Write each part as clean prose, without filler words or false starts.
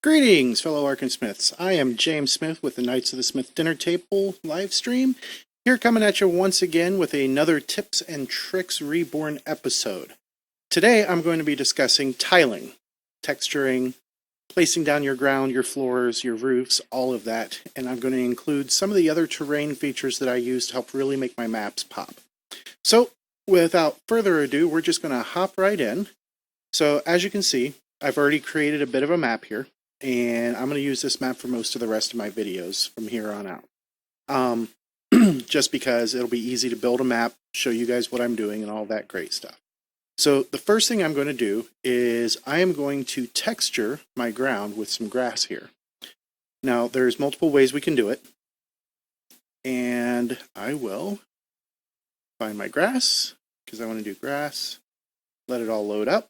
Greetings, fellow Arkansmiths. I am James Smith with the Knights of the Smith Dinner Table live stream. Here coming at you once again with another Tips and Tricks Reborn episode. Today I'm going to be discussing tiling, texturing, placing down your ground, your floors, your roofs, all of that. And I'm going to include some of the other terrain features that I use to help really make my maps pop. So without further ado, we're just going to hop right in. So as you can see, I've already created a bit of a map here. And I'm going to use this map for most of the rest of my videos from here on out. Just because it'll be easy to build a map, show you guys what I'm doing and all that great stuff. So the first thing I'm going to do is I am going to texture my ground with some grass here. Now there's multiple ways we can do it. And I will find my grass because I want to do grass. Let it all load up.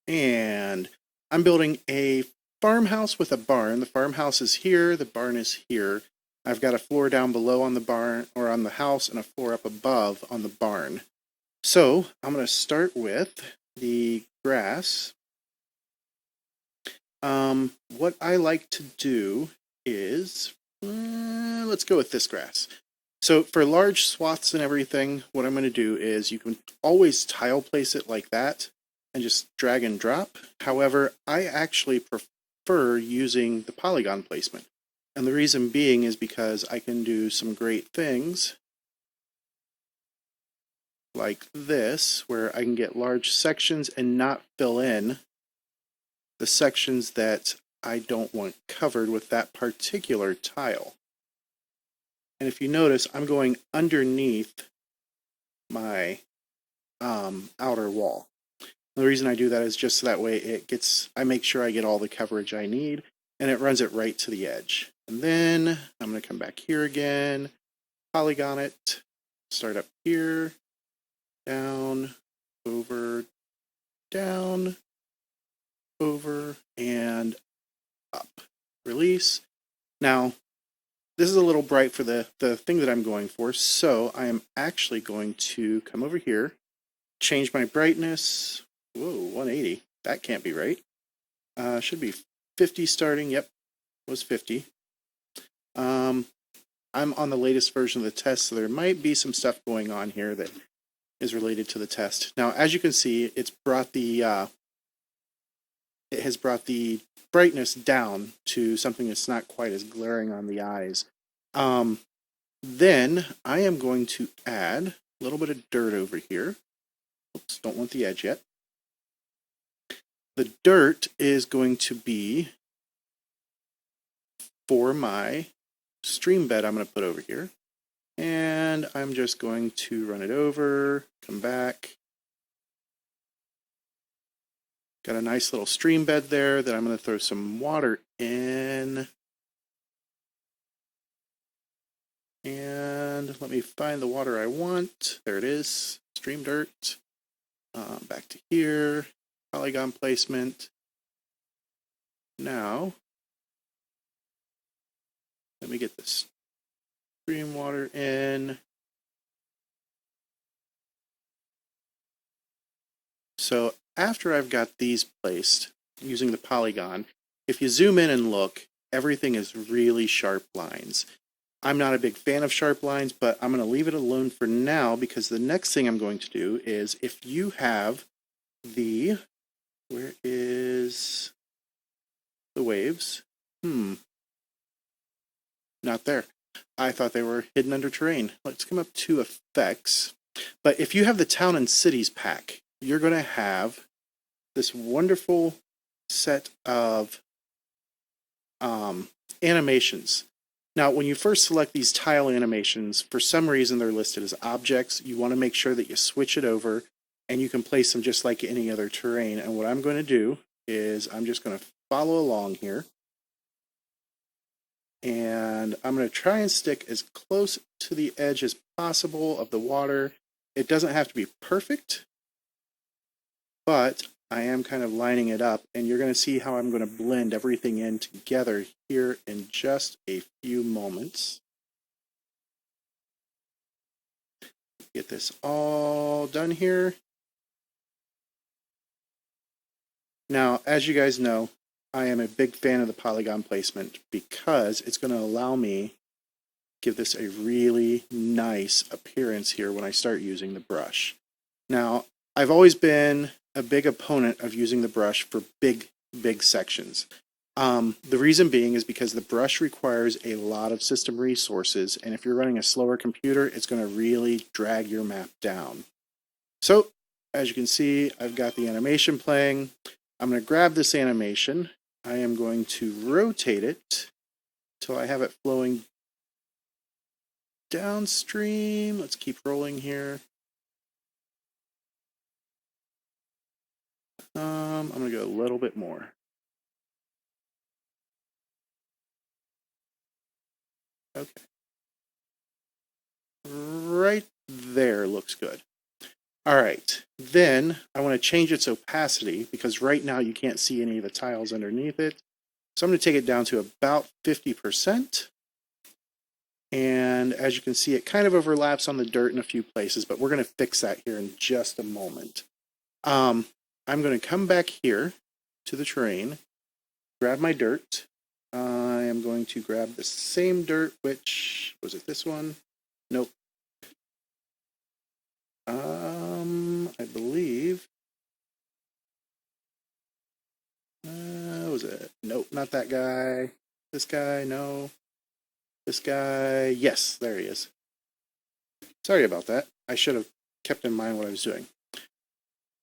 And I'm building a farmhouse with a barn. The farmhouse is here, the barn is here. I've got a floor down below on the barn, or on the house, and a floor up above on the barn. So I'm going to start with the grass. What I like to do is, let's go with this grass. So for large swaths and everything, what I'm going to do is you can always tile place it like that and just drag and drop. However, I actually prefer using the polygon placement. And the reason being is because I can do some great things like this, where I can get large sections and not fill in the sections that I don't want covered with that particular tile. And if you notice, I'm going underneath my outer wall. The reason I do that is just so that way I make sure I get all the coverage I need, and it runs it right to the edge. And then I'm going to come back here again, polygon it, start up here, down, over, and up. Release. Now, this is a little bright for the thing that I'm going for, so I am actually going to come over here, change my brightness. Whoa, 180. That can't be right. Should be 50 starting. Yep, was 50. I'm on the latest version of the test, so there might be some stuff going on here that is related to the test. Now, as you can see, it has brought the brightness down to something that's not quite as glaring on the eyes. Then I am going to add a little bit of dirt over here. Oops, don't want the edge yet. The dirt is going to be for my stream bed I'm going to put over here. And I'm just going to run it over, come back. Got a nice little stream bed there that I'm going to throw some water in. And let me find the water I want. There it is, stream dirt. Back to here. Polygon placement. Now, let me get this stream water in. So after I've got these placed using the polygon, if you zoom in and look, everything is really sharp lines. I'm not a big fan of sharp lines, but I'm going to leave it alone for now because the next thing I'm going to do is if you have the where is the waves? Not there. I thought they were hidden under terrain. Let's come up to effects. But if you have the town and cities pack, you're going to have this wonderful set of animations. Now, when you first select these tile animations, for some reason they're listed as objects. You want to make sure that you switch it over and you can place them just like any other terrain. And what I'm going to do is I'm just going to follow along here. And I'm going to try and stick as close to the edge as possible of the water. It doesn't have to be perfect, but I am kind of lining it up. And you're going to see how I'm going to blend everything in together here in just a few moments. Get this all done here. Now, as you guys know, I am a big fan of the polygon placement because it's going to allow me give this a really nice appearance here when I start using the brush. Now, I've always been a big opponent of using the brush for big sections. The reason being is because the brush requires a lot of system resources, and if you're running a slower computer, it's going to really drag your map down. So, as you can see, I've got the animation playing. I'm going to grab this animation. I am going to rotate it till I have it flowing downstream. Let's keep rolling here. I'm going to go a little bit more. Okay. Right there looks good. All right, then I want to change its opacity because right now you can't see any of the tiles underneath it. So I'm going to take it down to about 50%. And as you can see, it kind of overlaps on the dirt in a few places, but we're going to fix that here in just a moment. I'm going to come back here to the terrain, grab my dirt. I am going to grab the same dirt, which, was it this one? Nope. I believe. Was it? Nope, not that guy. This guy, no. This guy, yes, there he is. Sorry about that. I should have kept in mind what I was doing.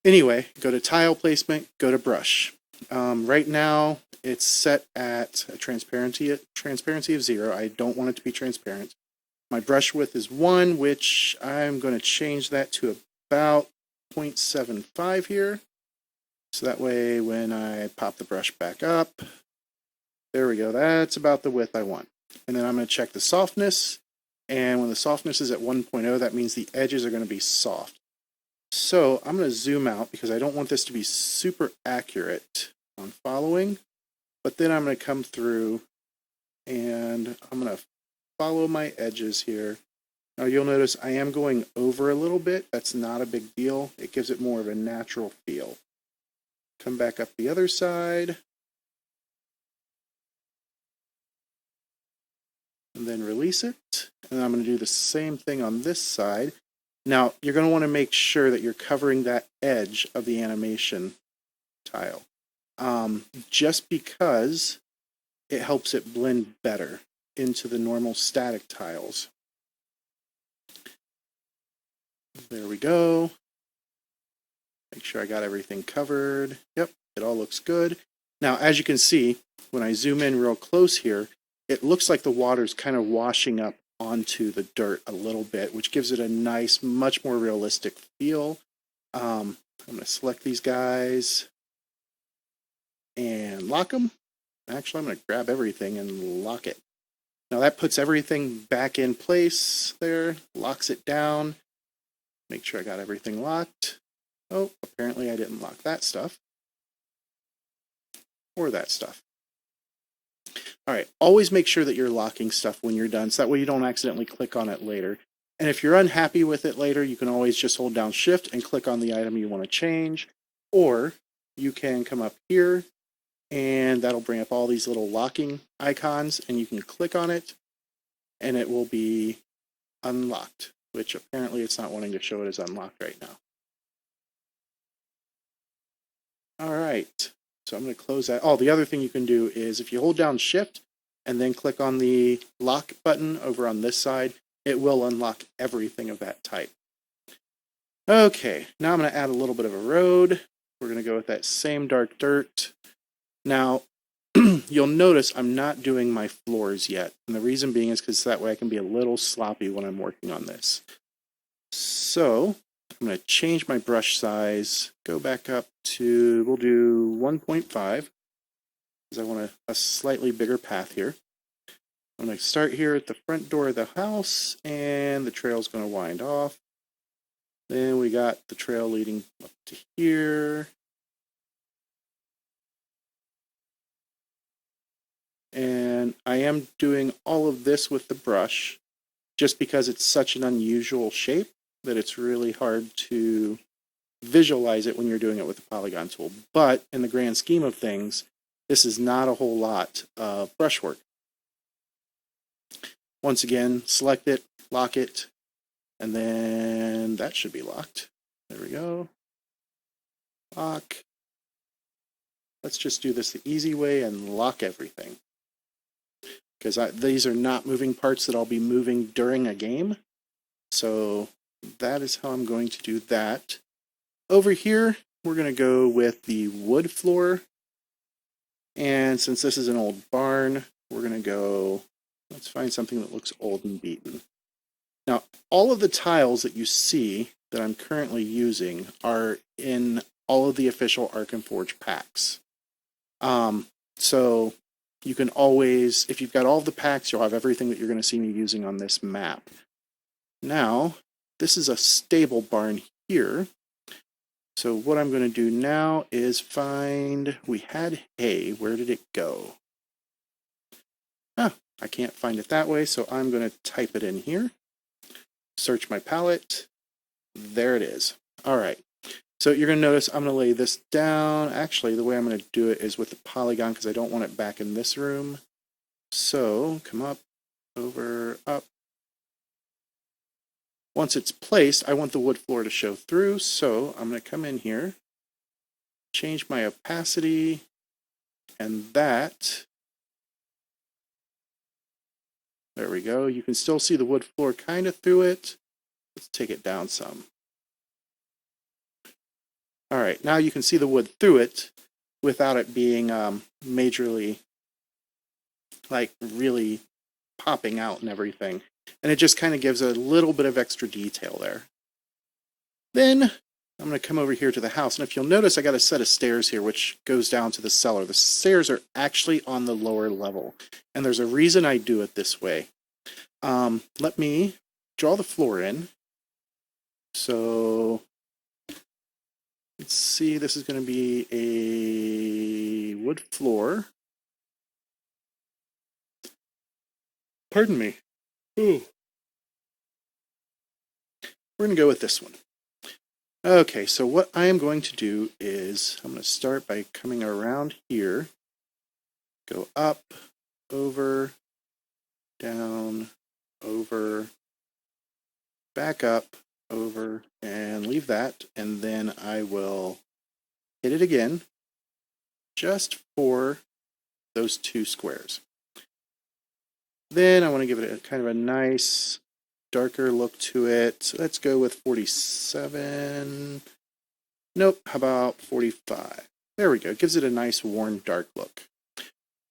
Anyway, go to tile placement, go to brush. Right now, it's set at a transparency of 0. I don't want it to be transparent. My brush width is 1, which I'm going to change that to about 0.75 here. So that way, when I pop the brush back up, there we go. That's about the width I want. And then I'm going to check the softness. And when the softness is at 1.0, that means the edges are going to be soft. So I'm going to zoom out because I don't want this to be super accurate on following. But then I'm going to come through and I'm going to follow my edges here. Now you'll notice I am going over a little bit. That's not a big deal. It gives it more of a natural feel. Come back up the other side. And then release it. And I'm going to do the same thing on this side. Now, you're going to want to make sure that you're covering that edge of the animation tile. Just because it helps it blend better into the normal static tiles. There we go. Make sure I got everything covered. Yep, it all looks good. Now, as you can see, when I zoom in real close here, it looks like the water's kind of washing up onto the dirt a little bit, which gives it a nice, much more realistic feel. I'm going to select these guys and lock them. Actually, I'm going to grab everything and lock it. Now that puts everything back in place there, locks it down. Make sure I got everything locked. Oh, apparently I didn't lock that stuff. Or that stuff. All right, always make sure that you're locking stuff when you're done, so that way you don't accidentally click on it later. And if you're unhappy with it later, you can always just hold down Shift and click on the item you want to change. Or you can come up here, and that'll bring up all these little locking icons, and you can click on it, and it will be unlocked, which apparently it's not wanting to show it as unlocked right now. All right. So I'm going to close that. Oh, the other thing you can do is if you hold down Shift and then click on the lock button over on this side, it will unlock everything of that type. Okay, now I'm going to add a little bit of a road. We're going to go with that same dark dirt. Now, you'll notice I'm not doing my floors yet. And the reason being is because that way I can be a little sloppy when I'm working on this. So I'm going to change my brush size, go back up to, we'll do 1.5, because I want a slightly bigger path here. I'm going to start here at the front door of the house, and the trail's going to wind off. Then we got the trail leading up to here. And I am doing all of this with the brush, just because it's such an unusual shape that it's really hard to visualize it when you're doing it with the polygon tool. But in the grand scheme of things, This is not a whole lot of brushwork. Once again, select it, lock it, and then that should be locked. There we go. Lock. Let's just do this the easy way and lock everything. Because these are not moving parts that I'll be moving during a game. So that is how I'm going to do that. Over here, we're going to go with the wood floor. And since this is an old barn, we're going to go, let's find something that looks old and beaten. Now, all of the tiles that you see that I'm currently using are in all of the official Ark and Forge packs. So you can always, if you've got all of the packs, you'll have everything that you're going to see me using on this map. Now, this is a stable barn here. So what I'm going to do now is find, we had hay, where did it go? I can't find it that way, so I'm going to type it in here. Search my palette. There it is. All right. So you're going to notice I'm going to lay this down. Actually, the way I'm going to do it is with the polygon because I don't want it back in this room. So come up, over, up. Once it's placed, I want the wood floor to show through. So I'm going to come in here, change my opacity, and that. There we go. You can still see the wood floor kind of through it. Let's take it down some. All right, now you can see the wood through it without it being majorly, like really popping out and everything. And it just kind of gives a little bit of extra detail there. Then I'm going to come over here to the house. And if you'll notice, I got a set of stairs here, which goes down to the cellar. The stairs are actually on the lower level. And there's a reason I do it this way. Let me draw the floor in. So let's see, this is going to be a wood floor. Pardon me. Ooh. We're going to go with this one. Okay, so what I am going to do is I'm going to start by coming around here, go up, over, down, over, back up, over, and leave that, and then I will hit it again just for those two squares. Then I want to give it a kind of a nice darker look to it. So let's go with 47. Nope, how about 45? There we go. It gives it a nice worn dark look.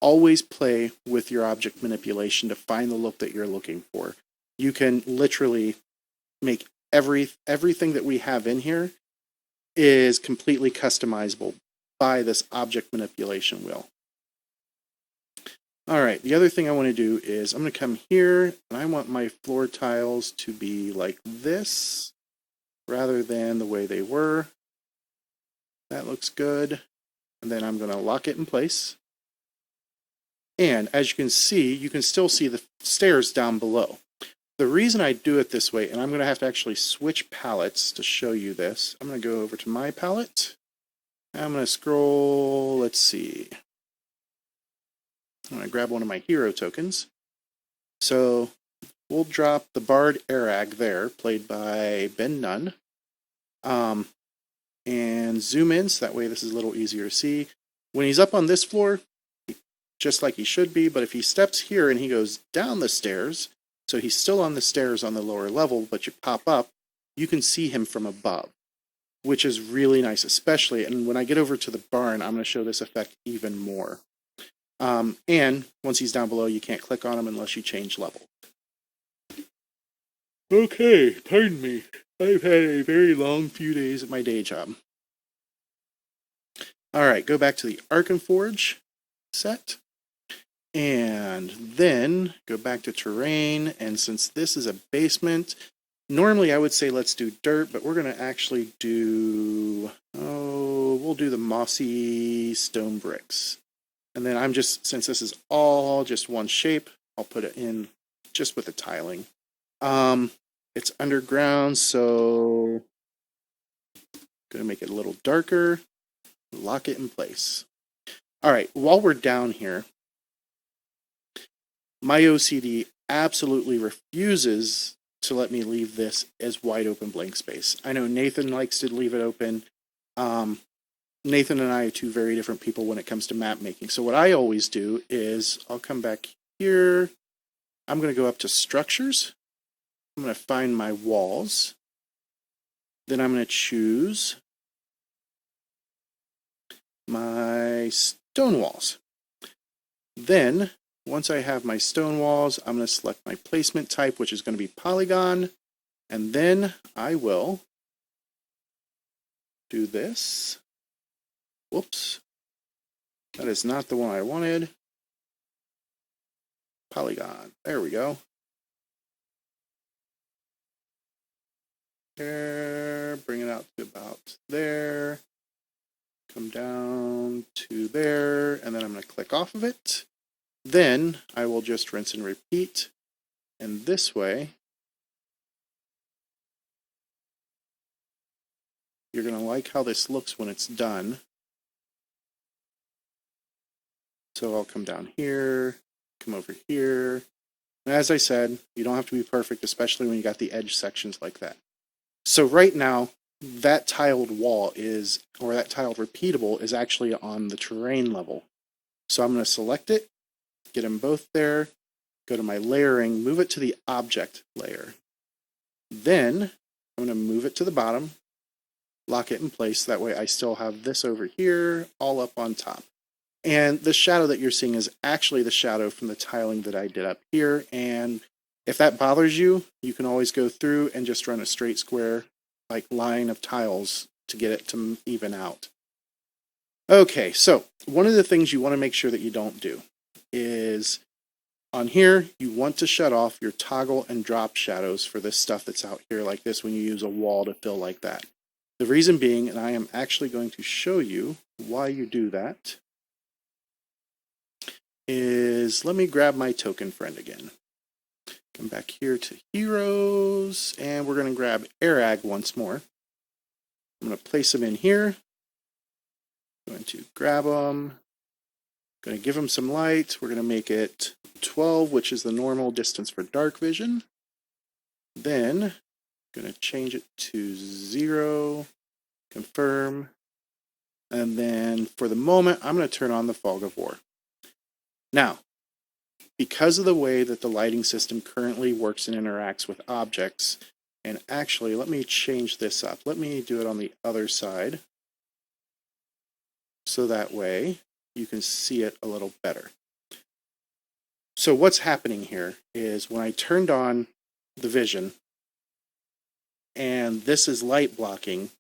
Always play with your object manipulation to find the look that you're looking for. You can literally make everything that we have in here is completely customizable by this object manipulation wheel. All right, the other thing I want to do is I'm going to come here and I want my floor tiles to be like this rather than the way they were. That looks good. And then I'm going to lock it in place. And as you can still see the stairs down below. The reason I do it this way, and I'm going to have to actually switch palettes to show you this. I'm going to go over to my palette. I'm going to scroll, let's see. I'm going to grab one of my hero tokens. So we'll drop the Bard Arag there, played by Ben Nunn. And zoom in, so that way this is a little easier to see. When he's up on this floor, just like he should be, but if he steps here and he goes down the stairs, so he's still on the stairs on the lower level, but you pop up, you can see him from above, which is really nice, especially, and when I get over to the barn, I'm going to show this effect even more. And once he's down below, you can't click on him unless you change level. Okay, pardon me. I've had a very long few days at my day job. All right, go back to the Ark and Forge set. And then go back to terrain. And since this is a basement, normally I would say let's do dirt, but we're going to actually do, we'll do the mossy stone bricks. And then since this is all just one shape, I'll put it in just with the tiling. It's underground, so I'm going to make it a little darker, lock it in place. All right, while we're down here, my OCD absolutely refuses to let me leave this as wide open blank space. I know Nathan likes to leave it open. Nathan and I are two very different people when it comes to map making. So what I always do is I'll come back here. I'm going to go up to structures. I'm going to find my walls. Then I'm going to choose my stone walls. Then, once I have my stone walls, I'm going to select my placement type, which is going to be polygon. And then I will do this. Whoops. That is not the one I wanted. Polygon. There we go. There. Bring it out to about there. Come down to there. And then I'm going to click off of it. Then I will just rinse and repeat. And this way, you're going to like how this looks when it's done. So I'll come down here, come over here. And as I said, you don't have to be perfect, especially when you got the edge sections like that. So right now, that tiled wall is, or that tiled repeatable is actually on the terrain level. So I'm going to select it, get them both there, go to my layering, move it to the object layer. Then I'm going to move it to the bottom, lock it in place. That way I still have this over here, all up on top. And the shadow that you're seeing is actually the shadow from the tiling that I did up here. And if that bothers you, you can always go through and just run a straight square like line of tiles to get it to even out. Okay, so one of the things you want to make sure that you don't do is on here, you want to shut off your toggle and drop shadows for this stuff that's out here like this when you use a wall to fill like that. The reason being, and I am actually going to show you why you do that, is let me grab my token friend again. Come back here to heroes, and we're going to grab Arag once more. I'm going to place him in here. I'm going to grab him. Going to give him some light. We're going to make it 12, which is the normal distance for dark vision. Then going to change it to 0, confirm, and then for the moment, I'm going to turn on the fog of war. Now, because of the way that the lighting system currently works and interacts with objects, and actually, let me change this up. Let me do it on the other side, so that way you can see it a little better. So what's happening here is when I turned on the vision, and this is light blocking,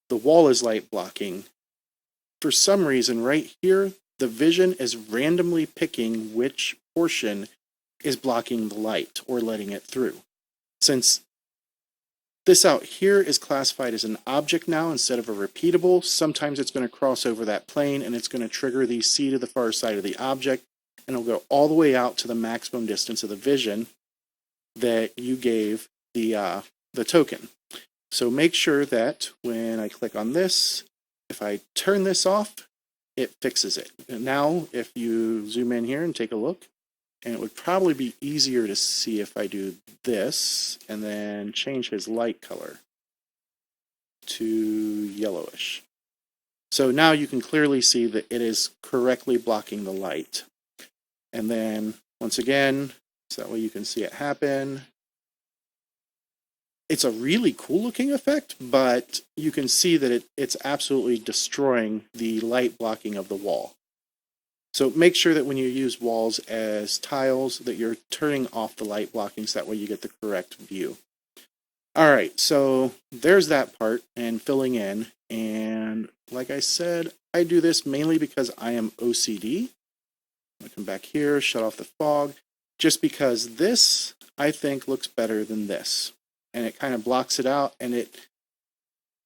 the wall is light blocking, for some reason right here, the vision is randomly picking which portion is blocking the light or letting it through. Since this out here is classified as an object now instead of a repeatable, sometimes it's going to cross over that plane and it's going to trigger the C to the far side of the object, and it'll go all the way out to the maximum distance of the vision that you gave the token. So make sure that when I click on this, if I turn this off, it fixes it. And now, if you zoom in here and take a look, and it would probably be easier to see if I do this and then change his light color to yellowish. So now you can clearly see that it is correctly blocking the light. And then, once again, so that way you can see it happen. It's a really cool looking effect, but you can see that it's absolutely destroying the light blocking of the wall. So make sure that when you use walls as tiles that you're turning off the light blocking so that way you get the correct view. Alright, so there's that part and filling in, and like I said, I do this mainly because I am OCD. I'm going to come back here, shut off the fog, just because this, I think, looks better than this. And it kind of blocks it out, and it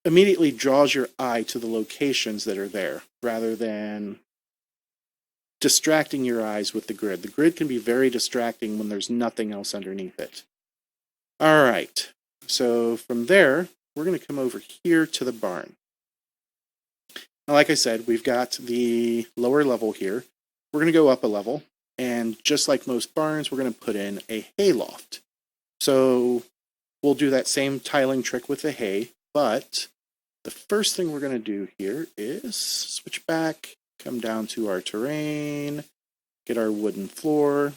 immediately draws your eye to the locations that are there, rather than distracting your eyes with the grid. The grid can be very distracting when there's nothing else underneath it. All right, so from there, we're going to come over here to the barn. Now, like I said, we've got the lower level here. We're going to go up a level, and just like most barns, we're going to put in a hayloft. So we'll do that same tiling trick with the hay, but the first thing we're going to do here is switch back, come down to our terrain, get our wooden floor.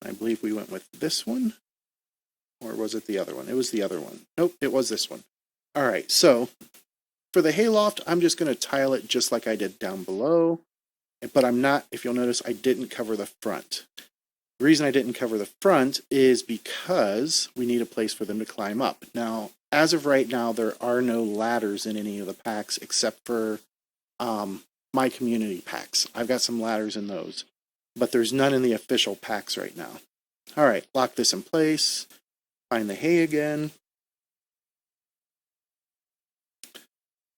I believe we went with this one, or was it the other one? It was the other one. Nope, it was this one. All right, so for the hayloft, I'm just going to tile it just like I did down below, but I'm not, if you'll notice, I didn't cover the front. The reason I didn't cover the front is because we need a place for them to climb up. Now, as of right now, there are no ladders in any of the packs except for my community packs. I've got some ladders in those, but there's none in the official packs right now. All right, lock this in place, find the hay again.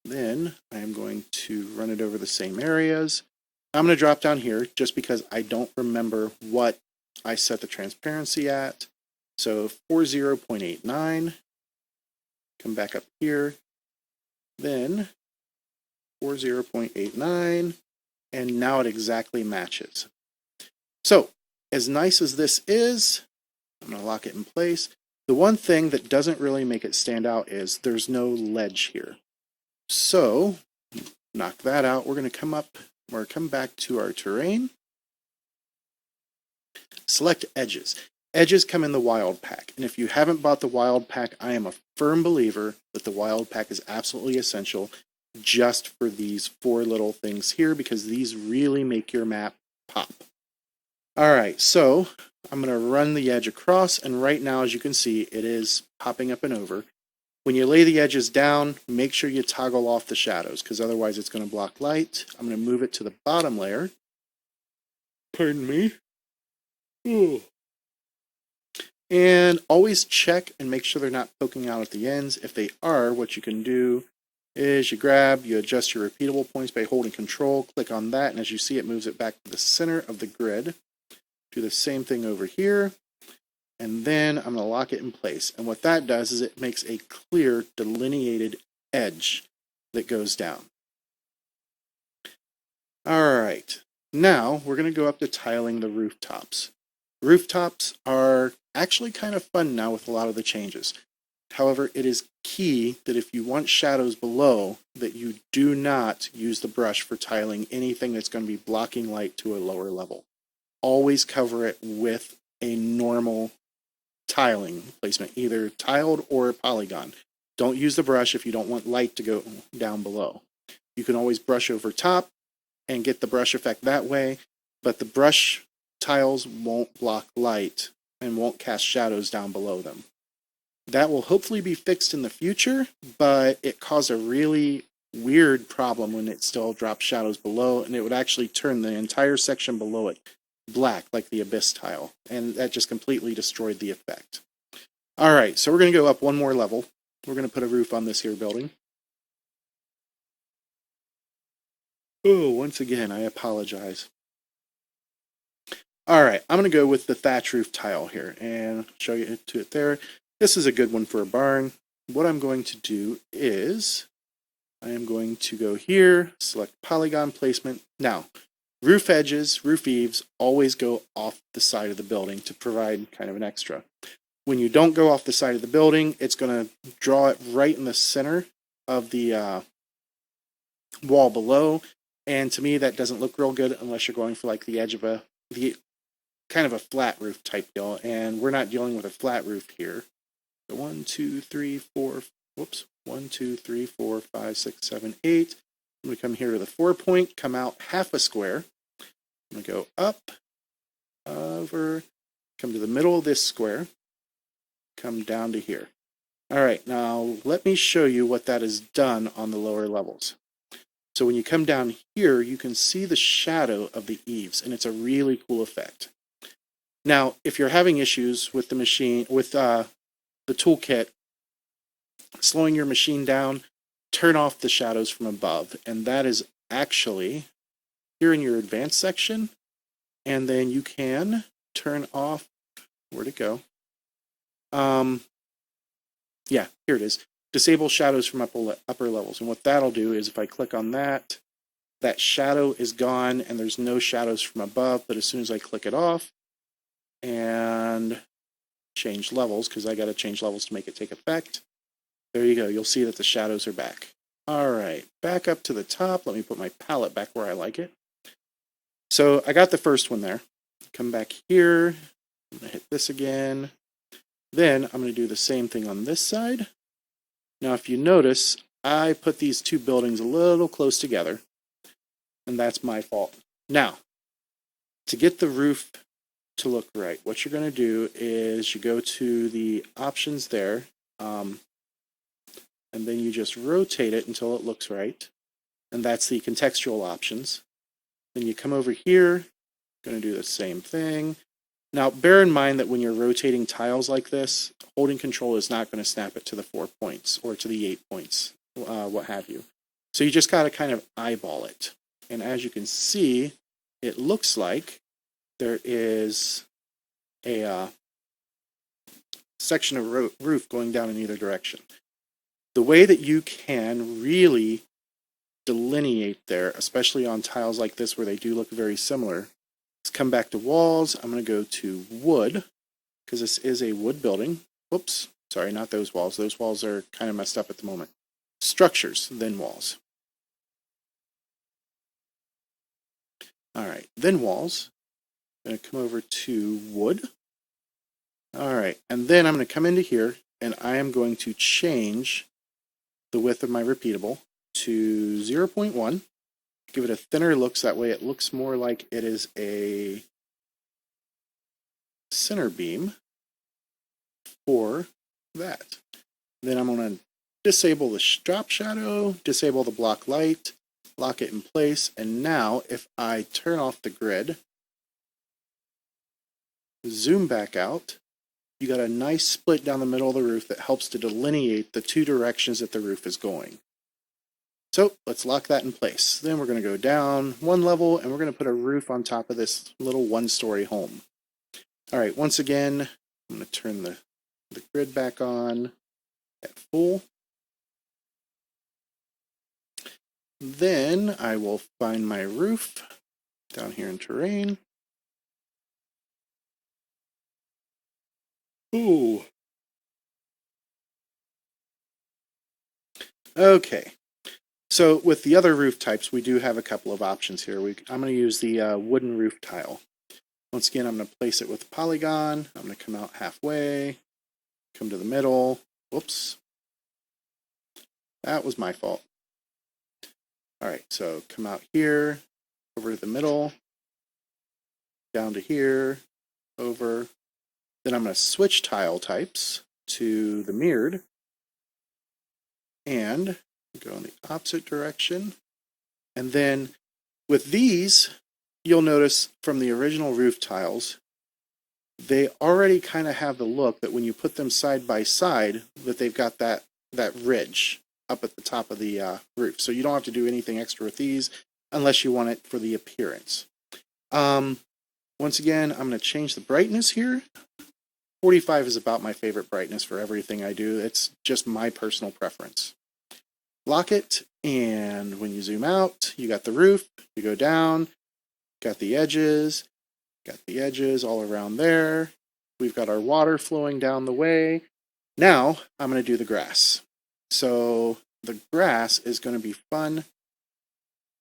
Then I am going to run it over the same areas. I'm going to drop down here just because I don't remember what I set the transparency at. So 40.89. Come back up here. Then 40.89. And now it exactly matches. So as nice as this is, I'm going to lock it in place. The one thing that doesn't really make it stand out is there's no ledge here. So, knock that out. We're going to come back to our terrain. Select edges. Edges come in the wild pack. And if you haven't bought the wild pack, I am a firm believer that the wild pack is absolutely essential just for these 4 little things here, because these really make your map pop. All right, so I'm going to run the edge across, and right now, as you can see, it is popping up and over. When you lay the edges down, make sure you toggle off the shadows, because otherwise it's going to block light. I'm going to move it to the bottom layer. Pardon me. Ooh. And always check and make sure they're not poking out at the ends. If they are, what you can do is you adjust your repeatable points by holding Control, click on that, and as you see, it moves it back to the center of the grid. Do the same thing over here. And then I'm going to lock it in place. And what that does is it makes a clear delineated edge that goes down. All right, now we're going to go up to tiling the rooftops. Rooftops are actually kind of fun now with a lot of the changes. However, it is key that if you want shadows below, that you do not use the brush for tiling anything that's going to be blocking light to a lower level. Always cover it with a normal tiling placement, either tiled or polygon. Don't use the brush if you don't want light to go down below. You can always brush over top and get the brush effect that way, but the brush tiles won't block light and won't cast shadows down below them. That will hopefully be fixed in the future, but it caused a really weird problem when it still dropped shadows below, and it would actually turn the entire section below it black like the abyss tile, and that just completely destroyed the effect. All right, so we're going to go up one more level. We're going to put a roof on this here building. Oh, once again, I apologize. All right, I'm going to go with the thatch roof tile here and show you to it there. This is a good one for a barn. What I'm going to do is I am going to go here, select polygon placement. Now, roof edges, roof eaves always go off the side of the building to provide kind of an extra. When you don't go off the side of the building, it's going to draw it right in the center of the wall below. And to me, that doesn't look real good unless you're going for like the edge of the kind of a flat roof type deal. And we're not dealing with a flat roof here. So 1, 2, 3, 4, 1, 2, 3, 4, 5, 6, 7, 8. I'm going to come here to the 4 point, come out half a square. I'm going to go up, over, come to the middle of this square, come down to here. All right, now let me show you what that has done on the lower levels. So when you come down here, you can see the shadow of the eaves, and it's a really cool effect. Now, if you're having issues with the machine, with the toolkit, slowing your machine down, turn off the shadows from above, and that is actually here in your advanced section, and then you can turn off, where'd it go? Yeah, here it is. disable shadows from upper levels. And what that'll do is if I click on that, that shadow is gone and there's no shadows from above. But as soon as I click it off and change levels, because I got to change levels to make it take effect, there you go. You'll see that the shadows are back. All right, back up to the top. Let me put my palette back where I like it. So I got the first one there. Come back here. I'm going to hit this again. Then I'm going to do the same thing on this side. Now, if you notice, I put these two buildings a little close together, and that's my fault. Now, to get the roof to look right, what you're going to do is you go to the options there, and then you just rotate it until it looks right, and that's the contextual options. Then you come over here, going to do the same thing. Now, bear in mind that when you're rotating tiles like this, holding control is not going to snap it to the 4 points or to the 8 points, what have you. So you just got to kind of eyeball it. And as you can see, it looks like there is a section of roof going down in either direction. The way that you can really delineate there, especially on tiles like this where they do look very similar, is come back to walls. I'm going to go to wood, because this is a wood building. Whoops, sorry, not those walls. Those walls are kind of messed up at the moment. Structures, then walls. All right, then walls. I'm going to come over to wood. All right, and then I'm going to come into here, and I am going to change the width of my repeatable to 0.1. Give it a thinner look, so that way it looks more like it is a center beam for that. Then I'm going to disable the drop shadow, disable the block light, lock it in place, and now if I turn off the grid, zoom back out, you got a nice split down the middle of the roof that helps to delineate the two directions that the roof is going. So let's lock that in place. Then we're going to go down one level and we're going to put a roof on top of this little one-story home. All right, once again, I'm going to turn the grid back on at full. Then I will find my roof down here in terrain. Ooh. Okay. So with the other roof types, we do have a couple of options here. I'm going to use the wooden roof tile. Once again, I'm going to place it with a polygon. I'm going to come out halfway, come to the middle. Whoops. That was my fault. All right, so come out here, over to the middle, down to here, over. Then I'm going to switch tile types to the mirrored and go in the opposite direction. And then with these, you'll notice from the original roof tiles, they already kind of have the look that when you put them side by side, that they've got that ridge up at the top of the roof. So you don't have to do anything extra with these unless you want it for the appearance. Once again, I'm going to change the brightness here. 45 is about my favorite brightness for everything I do. It's just my personal preference. Lock it, and when you zoom out, you got the roof, you go down, got the edges all around there. We've got our water flowing down the way. Now, I'm going to do the grass. So the grass is going to be fun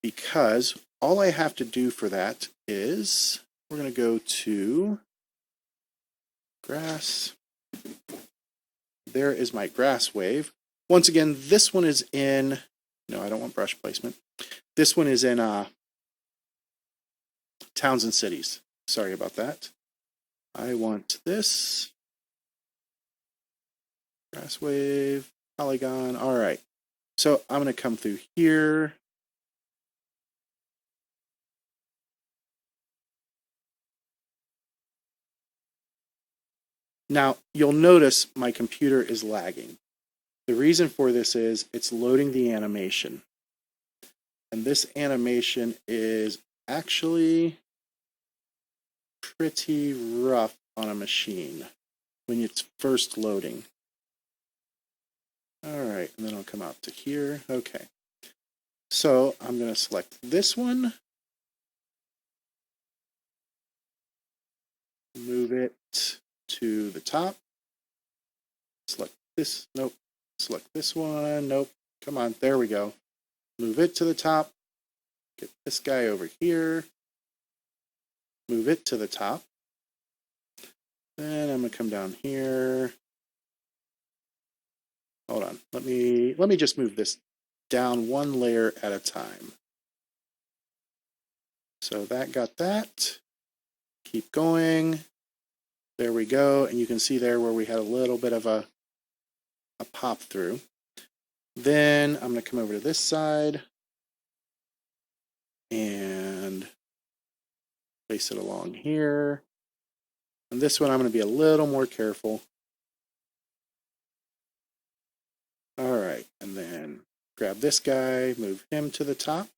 because all I have to do for that is we're going to go to grass. There is my grass wave. Once again, this one is in, no, I don't want brush placement. This one is in towns and cities. Sorry about that. I want this. Grass wave, polygon. All right. So I'm going to come through here. Now, you'll notice my computer is lagging. The reason for this is it's loading the animation. And this animation is actually pretty rough on a machine when it's first loading. All right, and then I'll come out to here. Okay. So I'm going to select this one, move it to the top, select this, nope, select this one, nope, come on, there we go. Move it to the top, get this guy over here, move it to the top. Then I'm going to come down here. Hold on, let me just move this down one layer at a time. So that got that. Keep going. There we go. And you can see there where we had a little bit of a pop through. Then I'm going to come over to this side and place it along here. And this one I'm going to be a little more careful. All right, and then grab this guy, move him to the top.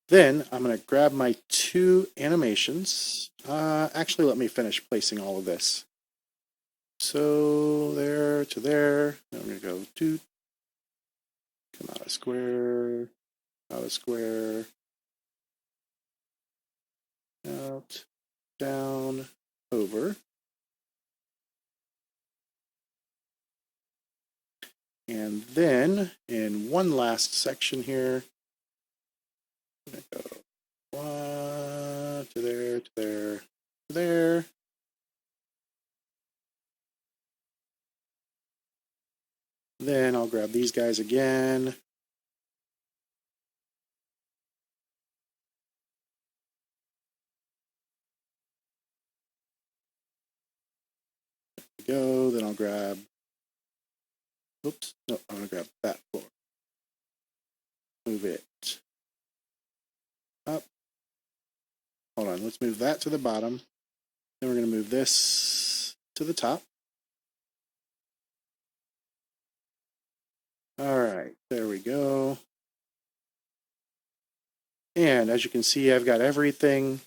Then I'm going to grab my two animations. Actually, let me finish placing all of this. So there to there. Then I'm going to go doot. Come out of square, out of square, out, down, over. And then in one last section here, I'm going to go one to there, to there, to there. Then I'll grab these guys again. There we go. Then I'll grab, oops, no, I'm going to grab that floor. Move it up. Hold on, let's move that to the bottom. Then we're going to move this to the top. All right, there we go. And as you can see, I've got everything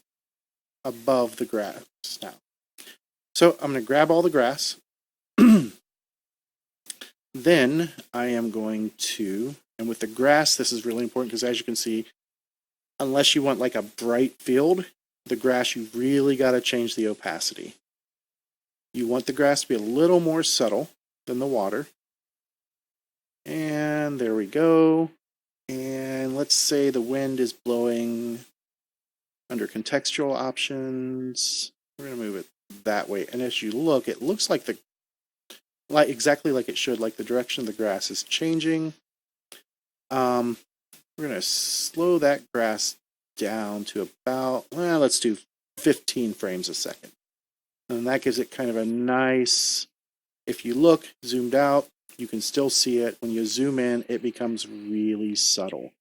above the grass now. So I'm going to grab all the grass. Then I am going to, and with the grass, this is really important because as you can see, unless you want like a bright field, the grass, you really got to change the opacity. You want the grass to be a little more subtle than the water. And there we go. And let's say the wind is blowing under contextual options. We're going to move it that way. And as you look, it looks like exactly like it should, like the direction of the grass is changing. We're going to slow that grass down to about, well, let's do 15 frames a second. And that gives it kind of a nice, if you look zoomed out, you can still see it. When you zoom in, it becomes really subtle.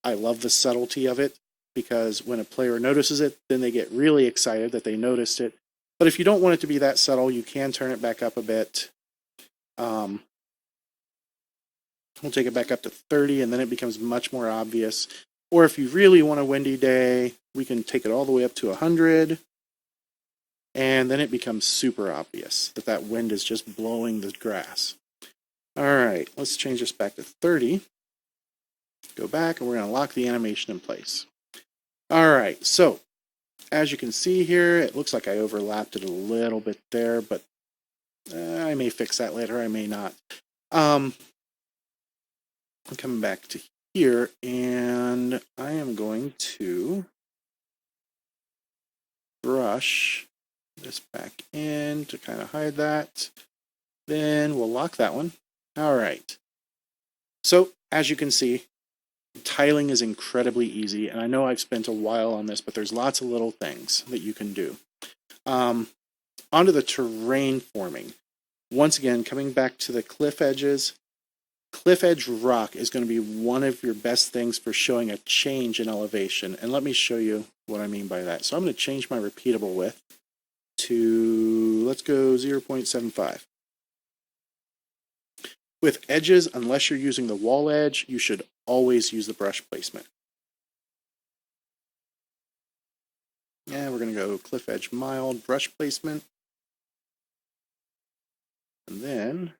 I love the subtlety of it because when a player notices it, then they get really excited that they noticed it. But if you don't want it to be that subtle, you can turn it back up a bit. We'll take it back up to 30 and then it becomes much more obvious. Or if you really want a windy day, we can take it all the way up to 100. And then it becomes super obvious that that wind is just blowing the grass. All right, let's change this back to 30. Go back and we're going to lock the animation in place. All right, so as you can see here, it looks like I overlapped it a little bit there, but I may fix that later, I may not. I'm coming back to here, and I am going to brush this back in to kind of hide that. Then we'll lock that one. All right. So as you can see, tiling is incredibly easy, and I know I've spent a while on this, but there's lots of little things that you can do. Onto the terrain forming. Once again, coming back to the cliff edges, cliff edge rock is going to be one of your best things for showing a change in elevation. And let me show you what I mean by that. So I'm going to change my repeatable width to, let's go 0.75. With edges, unless you're using the wall edge, you should always use the brush placement. And we're going to go cliff edge mild brush placement. And then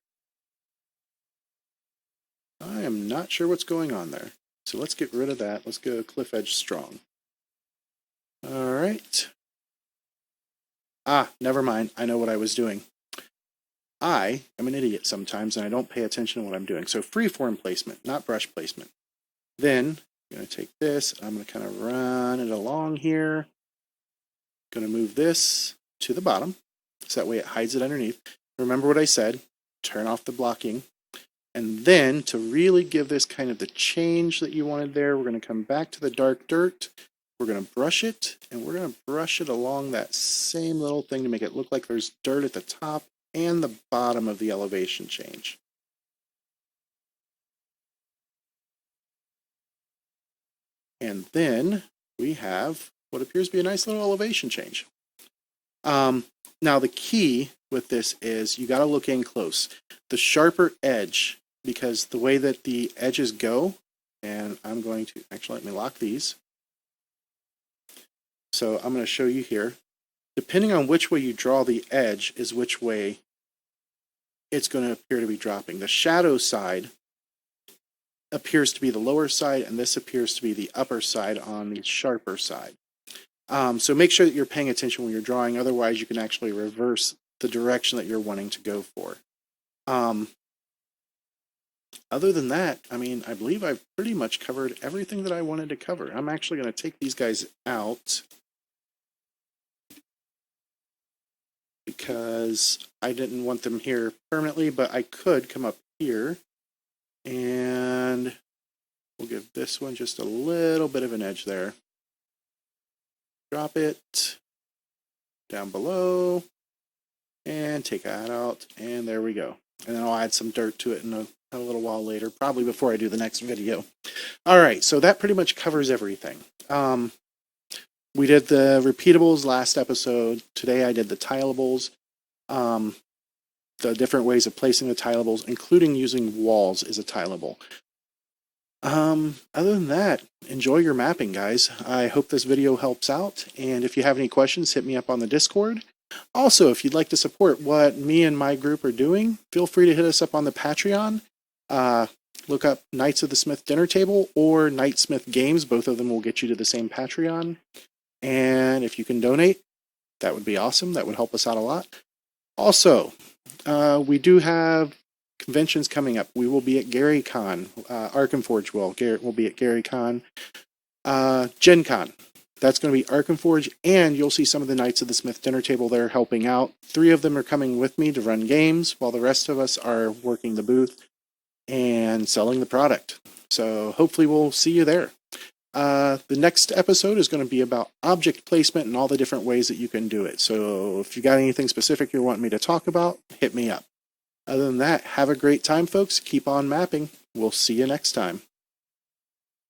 I am not sure what's going on there. So let's get rid of that. Let's go cliff edge strong. All right. Never mind. I know what I was doing. I am an idiot sometimes, and I don't pay attention to what I'm doing. So freeform placement, not brush placement. Then I'm going to take this. I'm going to kind of run it along here. Going to move this to the bottom, so that way it hides it underneath. Remember what I said. Turn off the blocking. And then to really give this kind of the change that you wanted there, we're going to come back to the dark dirt. We're going to brush it, and we're going to brush it along that same little thing to make it look like there's dirt at the top and the bottom of the elevation change. And then we have what appears to be a nice little elevation change. Now the key with this is you got to look in close. The sharper edge, because the way that the edges go, and I'm going to actually let me lock these. So I'm going to show you here. Depending on which way you draw the edge is which way it's going to appear to be dropping. The shadow side appears to be the lower side, and this appears to be the upper side on the sharper side. So make sure that you're paying attention when you're drawing, otherwise you can actually reverse the direction that you're wanting to go for. Other than that, I mean, I believe I've pretty much covered everything that I wanted to cover. I'm actually going to take these guys out because I didn't want them here permanently, but I could come up here and we'll give this one just a little bit of an edge there. Drop it down below and take that out, and there we go. And then I'll add some dirt to it in a little while later, probably before I do the next video. All right, so that pretty much covers everything. We did the repeatables last episode. Today I did the tileables. The different ways of placing the tileables, including using walls, is a tileable. Other than that, enjoy your mapping, guys. I hope this video helps out, and if you have any questions, hit me up on the Discord. Also, if you'd like to support what me and my group are doing, feel free to hit us up on the Patreon. Look up Knights of the Smith Dinner Table or Knight Smith Games. Both of them will get you to the same Patreon. And if you can donate, that would be awesome. That would help us out a lot. Also, we do have conventions coming up. We will be at GaryCon. Arkenforge will be at GaryCon. Gen Con. That's going to be Arkenforge, and you'll see some of the Knights of the Smith Dinner Table there helping out. 3 of them are coming with me to run games, while the rest of us are working the booth and selling the product. So hopefully we'll see you there. The next episode is going to be about object placement and all the different ways that you can do it. So if you got anything specific you want me to talk about, hit me up. Other than that, have a great time, folks. Keep on mapping. We'll see you next time.